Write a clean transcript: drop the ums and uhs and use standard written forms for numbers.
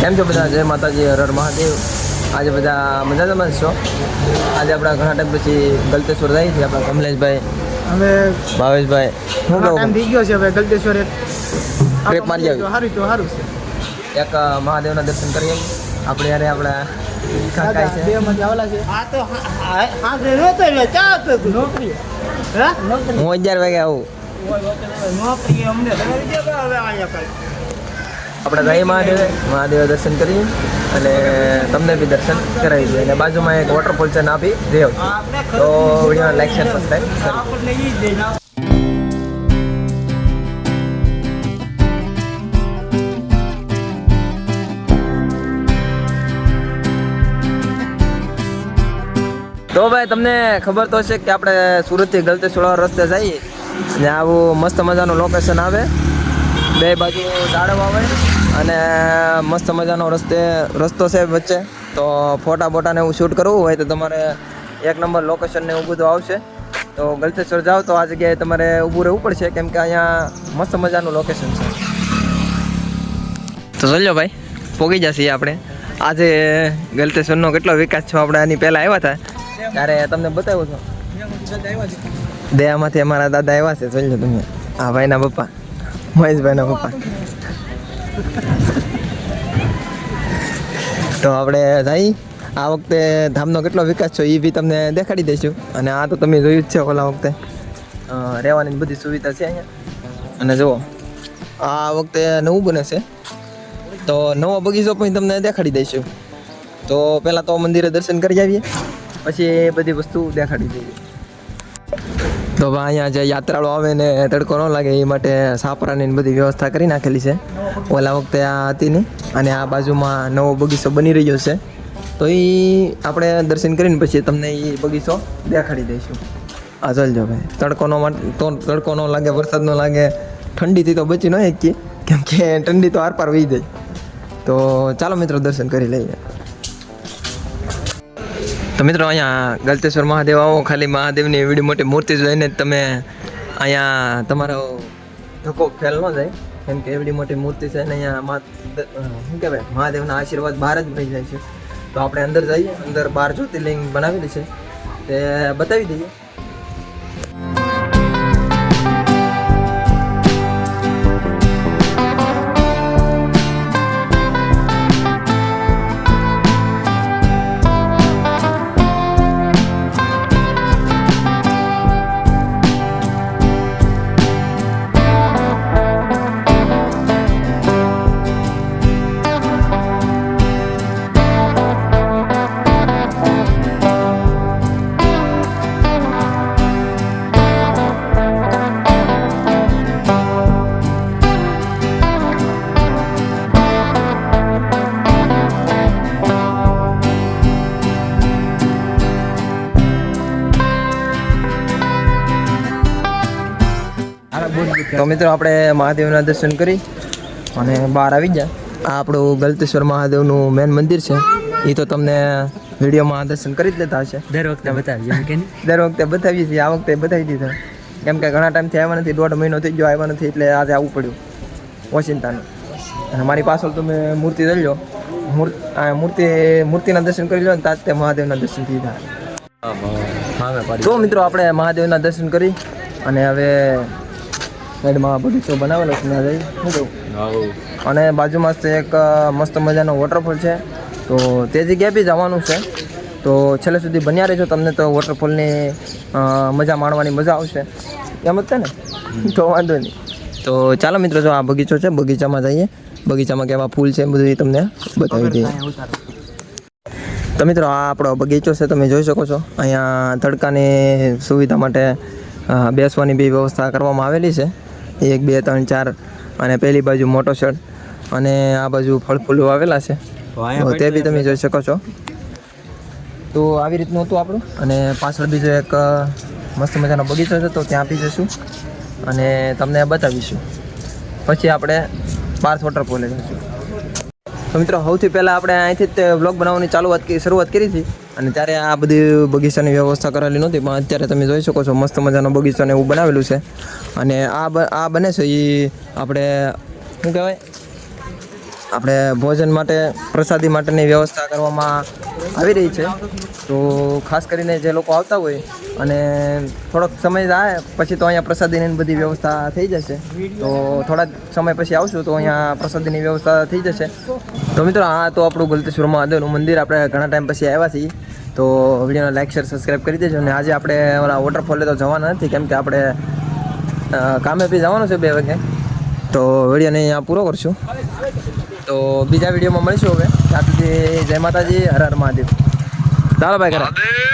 કેમ છો બધા? જય માતાજી, હર હર મહાદેવ. આજે બધા મજામાં છો? આજે આપણા ઘણા ટાઈમ પછી ગલતેશ્વર જાય છે આપણા કમલેશભાઈ, હવે ભાવેશભાઈ. શું કહું, ટાઈમ થઈ ગયો છે. હવે ગલતેશ્વર એક ટ્રીપ મારી આવી. સારું છે. એક મહાદેવના દર્શન કરીએ આપણે. યારે આપણા કાકા છે બે માંથી આવેલા છે. આ તો હા રોતો ચા હતું નોકરી હા હું 11 વાગે આવું. નોકરી અમને તમારી જે હવે આયા કરે આપણે જઈ મહાદેવ દર્શન કરીએ અને તમને બી દર્શન કરાવી દઈએ. અને બાજુમાં એક વોટરફોલ છે નાભી દેવ. તો વિડીયો લાઈક શેર સબસ્ક્રાઈબ કરો. આપણને ઈ જ દે તો ભાઈ તમને ખબર તો હશે કે આપણે સુરતથી ગલતેશ્વર રસ્તે જઈએ ને આવું મસ્ત મજાનું લોકેશન આવે, બે બાજુ ઝાડવા આવે અને મસ્ત મજાનો રસ્તો છે વચ્ચે. તો ફોટા બોટાને એવું શૂટ કરવું હોય તો તમારે એક નંબર લોકેશન ને એવું બધું આવશે. તો ગલતેશ્વર જાઓ તો આ જગ્યાએ તમારે ઊભું રહેવું પડશે, કેમ કે અહીંયા મસ્ત મજાનું લોકેશન છે. તો ચાલો ભાઈ, પોગી જશે આપણે. આજે ગલતેશ્વરનો કેટલો વિકાસ છે આપણે આની પહેલાં આવ્યા હતા ત્યારે તમને બતાવ્યો છો. દયામાંથી અમારા દાદા આવ્યા છે. જોઈ લો તમે, આ ભાઈના પપ્પા, મહેશભાઈના પપ્પા. તો આપણે જઈ આ વખતે ધામનો કેટલો વિકાસ છે એ બી તમને દેખાડી દઈશું. અને આ તો તમે જોયું જ છે ઓલા વખતે રહેવાની બધી સુવિધા છે અહીંયા. અને જુઓ આ વખતે નવું બને છે તો નવો બગીચો પણ તમને દેખાડી દઈશું. તો પહેલાં તો મંદિરે દર્શન કરી આવીએ, પછી એ બધી વસ્તુ દેખાડી દઈએ. તો અહીંયા જે યાત્રાળુ આવે ને તડકો ન લાગે એ માટે સાપરાની બધી વ્યવસ્થા કરી નાખેલી છે. ઓલા વખતે આ હતી નહીં. અને આ બાજુમાં નવો બગીચો બની રહ્યો છે. તો એ આપણે દર્શન કરીને પછી તમને એ બગીચો દેખાડી દઈશું. આ ચાલજો ભાઈ. તડકો ન લાગે, વરસાદ ન લાગે, ઠંડીથી તો બચી ન શકીએ, કેમ કે ઠંડી તો આરપાર વહી જાય. તો ચાલો મિત્રો દર્શન કરી લઈએ. તો મિત્રો અહીંયા ગલતેશ્વર મહાદેવ આવો, ખાલી મહાદેવની એવડી મોટી મૂર્તિ જોઈને જ તમે અહીંયા તમારો ધક્કો ફેલ ન જાય, કેમ કે એવડી મોટી મૂર્તિ છે ને અહીંયા શું કહેવાય મહાદેવના આશીર્વાદ બહાર જ મળી જાય છે. તો આપણે અંદર જઈએ. અંદર 12 જ્યોતિર્લિંગ બનાવેલી છે તે બતાવી દઈએ. તો મિત્રો આપણે મહાદેવના દર્શન કરી અને બહાર આવી ગયા. આ આપણું ગલતેશ્વર મહાદેવનું મેન મંદિર છે. એ તો તમને વિડીયોમાં દર્શન કરી જ લેતા હશે. દર વખતે બતાવીએ દર વખતે બતાવીએ છીએ. આ વખતે બતાવી દીધા, કેમ કે ઘણા ટાઈમથી આવ્યા નથી. 1.5 મહિનો થઈ ગયો આવ્યા નથી, એટલે આજે આવવું પડ્યું ઓચિંતાનું. અને મારી પાછળ તમે મૂર્તિ લઈ લો. મૂર્તિના દર્શન કરી લો ને તાજ તે મહાદેવના દર્શન થઈ જાય. તો મિત્રો આપણે મહાદેવના દર્શન કરી અને હવે સાઈડમાં બગીચો બનાવેલો છે, ત્યાં જઈ શું કહું. અને બાજુમાં જ એક મસ્ત મજાનો વોટરફોલ છે. તો તે જગ્યાએ બી જવાનું છે. તો છેલ્લે સુધી બન્યા રહેજો, તમને તો વોટરફોલની મજા માણવાની મજા આવશે. એમ જ છે ને? તો વાંધો નહીં. તો ચાલો મિત્રો, જો આ બગીચો છે, બગીચામાં જઈએ. બગીચામાં કેવા ફૂલ છે બધું એ તમને બતાવી દઈએ. તો મિત્રો આ આપણો બગીચો છે, તમે જોઈ શકો છો. અહીંયા તડકાની સુવિધા માટે બેસવાની બી વ્યવસ્થા કરવામાં આવેલી છે. 1 2 3 4 અને પેલી બાજુ મોટો શેડ અને આ બાજુ ફળ ફૂલો આવેલા છે. તે બી તમે જોઈ શકો છો. તો આવી રીતનું હતું આપણું. અને પાછળ બીજો એક મસ્ત મજાનો બગીચો છે, તો ત્યાં બી જઈશું અને તમને બતાવીશું. પછી આપણે પાર્થ વોટરફોલે જઈશું. તો મિત્રો સૌથી પહેલાં આપણે અહીંથી જ વ્લોગ બનાવવાની શરૂઆત કરી હતી. અને ત્યારે આ બધી બગીચાની વ્યવસ્થા કરેલી નહોતી, પણ અત્યારે તમે જોઈ શકો છો મસ્ત મજાનો બગીચાને એવું બનાવેલું છે. અને આ બને છે એ આપણે શું કહેવાય આપણે ભોજન માટે પ્રસાદી માટેની વ્યવસ્થા કરવામાં આવી રહી છે. તો ખાસ કરીને જે લોકો આવતા હોય અને થોડોક સમય જાય પછી તો અહીંયા પ્રસાદીની બધી વ્યવસ્થા થઈ જશે. તો થોડા સમય પછી આવશું તો અહીંયા પ્રસાદીની વ્યવસ્થા થઈ જશે. તો મિત્રો આ તો આપણું ગલતેશ્વર મહાદેવનું મંદિર આપણે ઘણા ટાઈમ પછી આવ્યા છીએ. તો વિડીયોને લાઈક શેર સબસ્ક્રાઈબ કરી દેજો. અને આજે આપણે ઓલા વોટરફોલે તો જવાના નથી કેમ કે આપણે કામે બી જવાનું છે 2 વાગે. તો વિડીયોને અહીંયા પૂરો કરશું. તો બીજા વિડીયોમાં મળીશું હવે. ત્યાં સુધી જય માતાજી, હર હર મહાદેવ. ચાલો ભાઈ ઘરે.